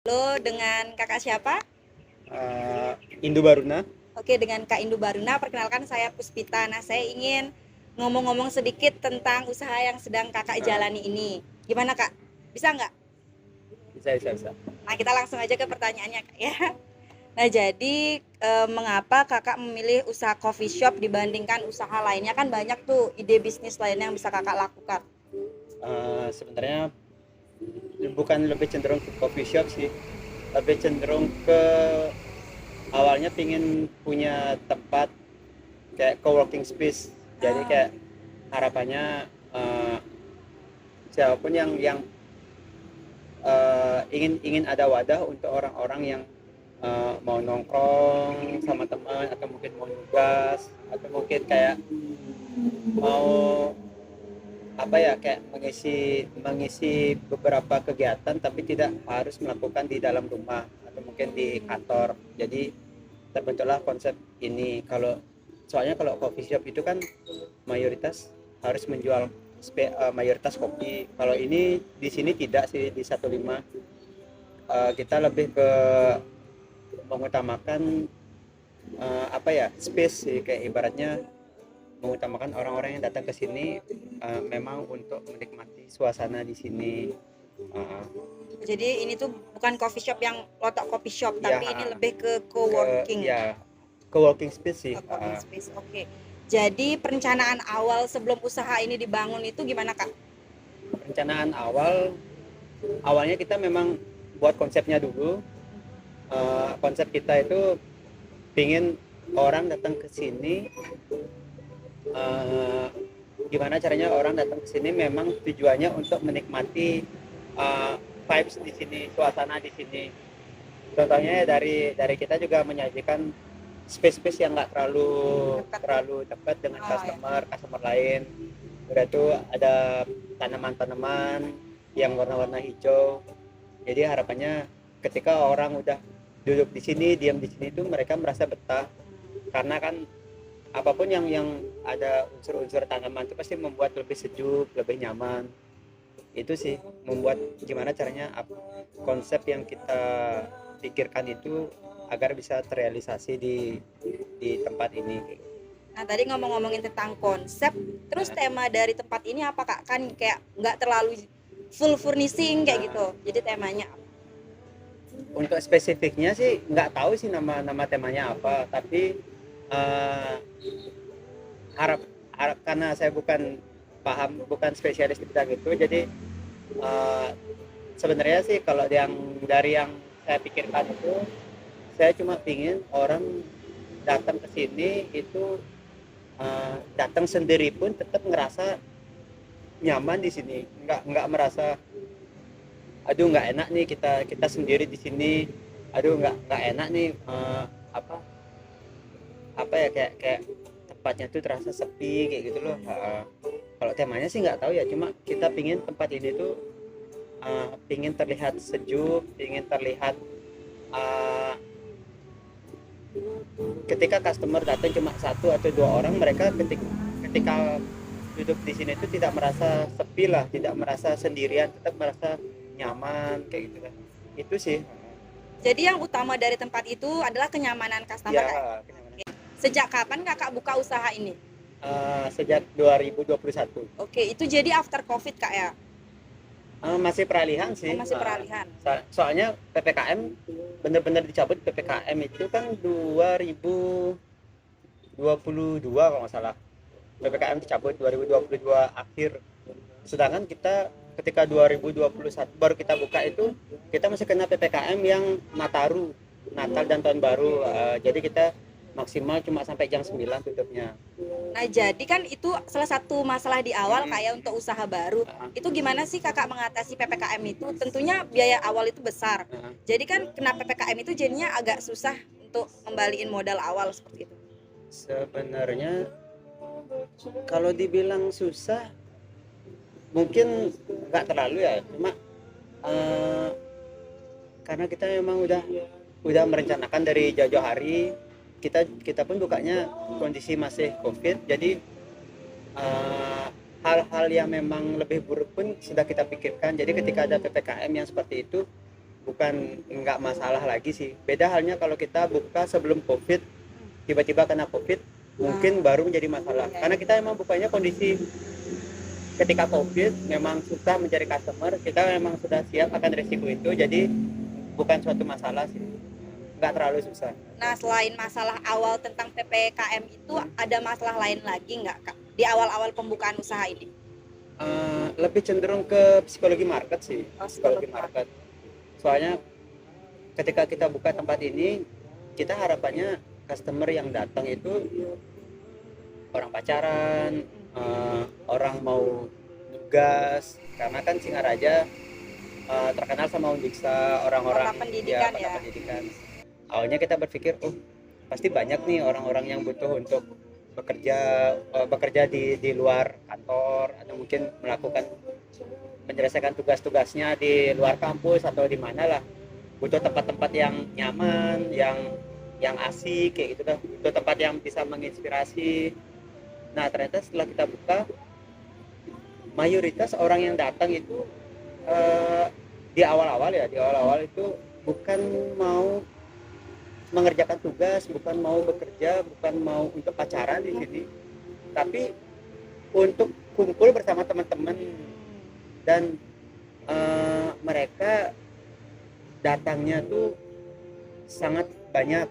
Halo, dengan kakak siapa? Indu Baruna. Oke, dengan Kak Indu Baruna. Perkenalkan saya Puspita. Nah, saya ingin ngomong-ngomong sedikit tentang usaha yang sedang kakak Ah, jalani ini. Gimana kak? Bisa nggak? bisa. Nah, kita langsung aja ke pertanyaannya kak ya. Nah, jadi mengapa kakak memilih usaha coffee shop dibandingkan usaha lainnya? Kan banyak tuh ide bisnis lainnya yang bisa kakak lakukan. Sebenarnya bukan lebih cenderung ke coffee shop sih, lebih cenderung ke awalnya pingin punya tempat kayak co-working space. Jadi Ah, kayak harapannya siapapun yang ingin ingin ada wadah untuk orang-orang yang mau nongkrong sama teman atau mungkin mau nugas atau mungkin kayak mau apa ya kayak mengisi mengisi beberapa kegiatan tapi tidak harus melakukan di dalam rumah atau mungkin di kantor. Jadi terbentuklah konsep ini. Soalnya kalau coffee shop itu kan mayoritas harus menjual mayoritas kopi. Kalau ini di sini tidak sih, di 15 kita lebih ke mengutamakan apa ya, space sih, kayak ibaratnya mengutamakan orang-orang yang datang ke sini memang untuk menikmati suasana di sini. Uh, jadi ini tuh bukan coffee shop yang lotok coffee shop, ya tapi ini lebih ke ke co-working. ya ke working space sih. Co-working space. Oke. Jadi perencanaan awal sebelum usaha ini dibangun itu gimana kak? Perencanaan awalnya kita memang buat konsepnya dulu. Konsep kita itu pingin orang datang ke sini, uh, gimana caranya orang datang ke sini memang tujuannya untuk menikmati uh, vibes di sini, suasana di sini. Contohnya dari kita juga menyajikan space-space yang nggak terlalu Dekat. terlalu dekat dengan Oh ya. customer lain. Udah tuh ada tanaman-tanaman yang warna-warna hijau. Jadi harapannya ketika orang udah duduk di sini, diam di sini tuh mereka merasa betah. Karena kan apapun yang ada unsur-unsur tanaman itu pasti membuat lebih sejuk, lebih nyaman. Itu sih membuat gimana caranya konsep yang kita pikirkan itu agar bisa terrealisasi di tempat ini. Nah, tadi ngomong-ngomongin tentang konsep, terus tema dari tempat ini apa kak? Kan kayak nggak terlalu full furnishing kayak gitu. Jadi temanya apa? Untuk spesifiknya sih nggak tahu sih nama temanya apa, tapi uh, harap harap karena saya bukan spesialis di bidang itu, jadi uh, sebenarnya sih kalau dari yang saya pikirkan itu, saya cuma pingin orang datang ke sini itu datang sendiri pun tetap ngerasa nyaman di sini, nggak merasa aduh nggak enak nih kita kita sendiri di sini, aduh nggak enak nih apa apa ya kayak kayak tempatnya tuh terasa sepi kayak gitu loh. Kalau temanya sih nggak tahu ya, cuma kita pingin tempat ini tuh pingin terlihat sejuk, pingin terlihat uh, ketika customer datang cuma satu atau dua orang, mereka ketika duduk di sini itu tidak merasa sepi lah, tidak merasa sendirian, tetap merasa nyaman kayak gitu kan. Itu sih. Jadi yang utama dari tempat itu adalah kenyamanan customer kak. Ya kenyamanan. Sejak kapan kakak buka usaha ini? Sejak 2021. Oke, itu jadi after covid kak ya? Masih peralihan Oh, sih. masih peralihan. Soalnya PPKM benar-benar dicabut. PPKM itu kan 2022 kalau nggak salah. PPKM dicabut 2022 akhir. Sedangkan kita ketika 2021 baru kita buka itu, kita masih kena PPKM yang Nataru, Natal dan Tahun Baru. Jadi kita maksimal cuma sampai jam 9 tutupnya. Nah, jadi kan itu salah satu masalah di awal kayak untuk usaha baru. Uh, Itu gimana sih kakak mengatasi PPKM itu? Tentunya biaya awal itu besar. uh, Jadi kan kena PPKM itu jadinya agak susah untuk kembaliin modal awal seperti itu. Sebenarnya kalau dibilang susah mungkin nggak terlalu ya, cuma uh, karena kita memang udah merencanakan dari jauh-jauh hari. Kita pun bukanya kondisi masih covid, jadi uh, hal-hal yang memang lebih buruk pun sudah kita pikirkan. Jadi ketika ada ppkm yang seperti itu, bukan nggak masalah lagi sih. Beda halnya kalau kita buka sebelum COVID, tiba-tiba kena COVID, mungkin baru menjadi masalah. Karena kita emang bukanya kondisi ketika COVID memang susah mencari customer, kita memang sudah siap akan risiko itu, jadi bukan suatu masalah sih, nggak terlalu susah. Nah, selain masalah awal tentang PPKM itu, ada masalah lain lagi nggak, Kak, di awal-awal pembukaan usaha ini? Lebih cenderung ke psikologi market sih, Oh, psikologi market. Soalnya ketika kita buka tempat ini, kita harapannya customer yang datang itu orang pacaran, orang mau nugas, karena kan Singaraja terkenal sama Undiksa, orang-orang Kota pendidikan kota ya. pendidikan. Awalnya kita berpikir, oh pasti banyak nih orang-orang yang butuh untuk bekerja di luar kantor, atau mungkin melakukan menyelesaikan tugas-tugasnya di luar kampus atau di mana lah, butuh tempat-tempat yang nyaman, yang asik kayak gitu kan, butuh tempat yang bisa menginspirasi. Nah ternyata setelah kita buka, mayoritas orang yang datang itu di awal-awal itu bukan mau mengerjakan tugas, bukan mau bekerja, bukan mau untuk pacaran di sini, tapi untuk kumpul bersama teman-teman. Dan mereka datangnya tuh sangat banyak.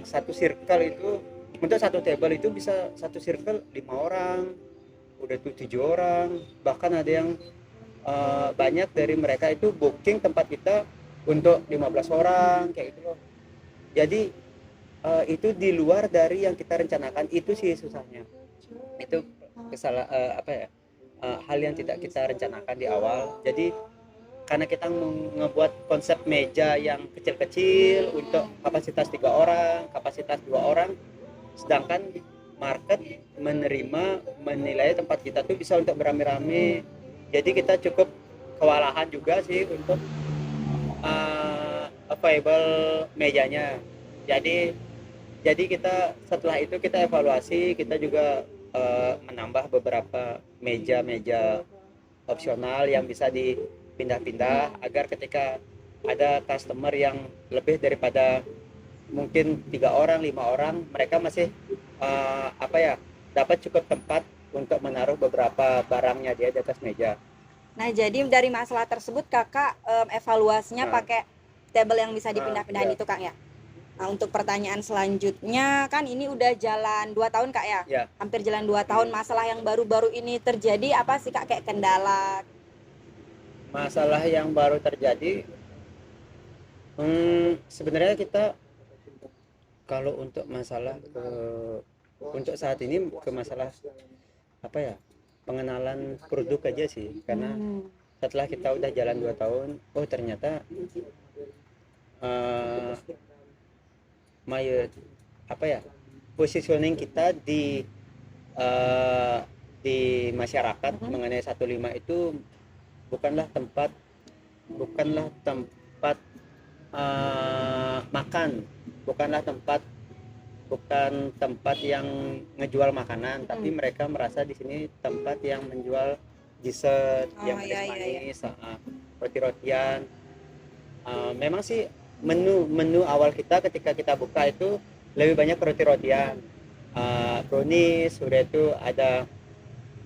Satu circle itu, untuk satu table itu bisa satu circle 5 orang, udah tuh 7 orang, bahkan ada yang banyak dari mereka itu booking tempat kita untuk 15 orang kayak gitu loh. Jadi itu di luar dari yang kita rencanakan, itu sih susahnya. Itu hal yang tidak kita rencanakan di awal. Jadi karena kita ngebuat konsep meja yang kecil-kecil untuk kapasitas 3 orang, kapasitas 2 orang, sedangkan market menilai tempat kita tuh bisa untuk beramai-ramai. Jadi kita cukup kewalahan juga sih untuk available mejanya. Jadi kita setelah itu kita evaluasi, kita juga menambah beberapa meja opsional yang bisa dipindah-pindah, agar ketika ada customer yang lebih daripada mungkin 3 orang, 5 orang, mereka masih dapat cukup tempat untuk menaruh beberapa barangnya dia di atas meja. Nah, jadi dari masalah tersebut Kakak evaluasinya pakai table yang bisa dipindah-pindahin itu, Kak, ya. Nah, untuk pertanyaan selanjutnya, kan ini udah jalan 2 tahun, Kak, ya? Ya. Hampir jalan 2 tahun. Masalah yang baru-baru ini terjadi apa sih, Kak? Kayak kendala? Masalah yang baru terjadi, sebenarnya kita kalau untuk masalah untuk saat ini ke masalah pengenalan produk aja sih, karena setelah kita udah jalan 2 tahun, oh ternyata positioning kita di masyarakat mengenai 15 itu bukanlah tempat makan, bukan tempat yang ngejual makanan, tapi mereka merasa di sini tempat yang menjual dessert, yang manis-manis, roti-rotian. Memang sih menu awal kita ketika kita buka itu lebih banyak roti-rotian, brownies, udah itu ada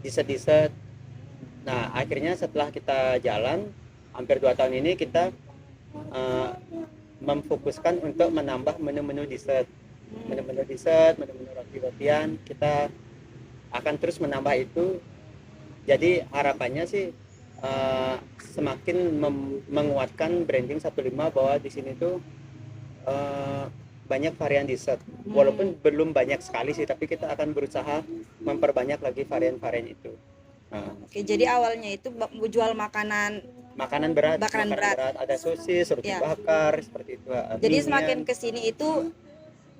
dessert. Nah akhirnya setelah kita jalan hampir 2 tahun ini, kita memfokuskan untuk menambah menu-menu dessert, menu-menu roti-rotian. Kita akan terus menambah itu. Jadi harapannya sih semakin menguatkan branding 15 bahwa di sini tuh banyak varian dessert. Walaupun belum banyak sekali sih, tapi kita akan berusaha memperbanyak lagi varian-varian itu. Oke, jadi awalnya itu jual makanan berat, ada sosis, roti bakar, seperti itu. Jadi semakin kesini itu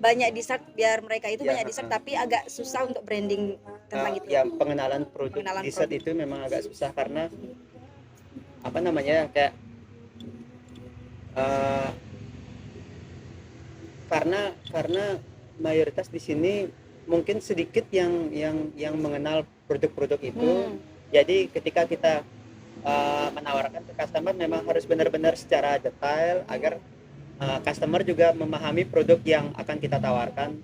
banyak dessert, biar mereka itu banyak dessert, tapi agak susah untuk branding tentang itu. Ya, pengenalan produk dessert itu memang agak susah, karena karena mayoritas di sini mungkin sedikit yang mengenal produk-produk itu. Jadi ketika kita menawarkan ke customer memang harus benar-benar secara detail agar customer juga memahami produk yang akan kita tawarkan.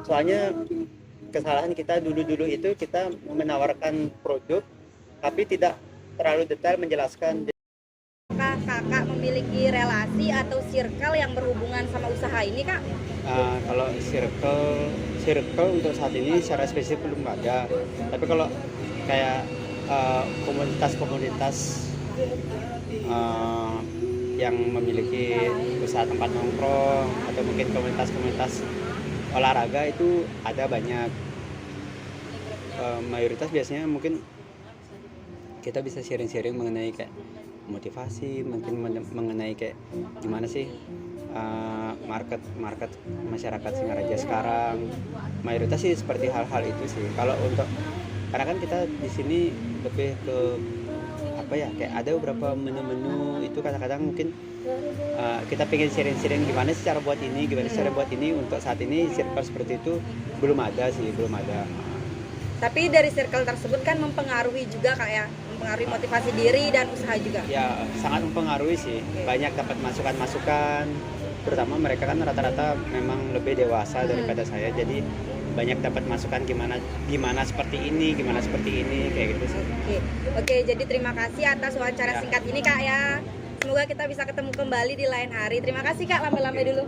Soalnya kesalahan kita dulu-dulu itu kita menawarkan produk tapi tidak terlalu detail menjelaskan. Apakah kakak memiliki relasi atau circle yang berhubungan sama usaha ini kak? Kalau circle untuk saat ini secara spesifik belum ada. Tapi kalau kayak komunitas-komunitas yang memiliki usaha tempat nongkrong atau mungkin komunitas-komunitas olahraga itu ada banyak. Mayoritas biasanya mungkin kita bisa sharing-sharing mengenai kayak motivasi, mungkin mengenai kayak gimana sih market masyarakat Singaraja sekarang. Mayoritas sih seperti hal-hal itu sih. Kalau untuk karena kan kita di sini lebih ke apa ya, kayak ada beberapa menu-menu itu kadang-kadang mungkin kita pengen sharing-sharing gimana sih cara buat ini, gimana sih cara buat ini. Untuk saat ini circle seperti itu belum ada. Tapi dari circle tersebut kan mempengaruhi juga kak ya, mempengaruhi motivasi diri dan usaha juga. Ya sangat mempengaruhi sih. Banyak dapat masukan-masukan, terutama mereka kan rata-rata memang lebih dewasa daripada saya, jadi banyak dapat masukan gimana seperti ini kayak gitu sih. Oke, jadi terima kasih atas wawancara Ya. singkat ini kak ya. Semoga kita bisa ketemu kembali di lain hari. Terima kasih kak, lambe-lambe dulu.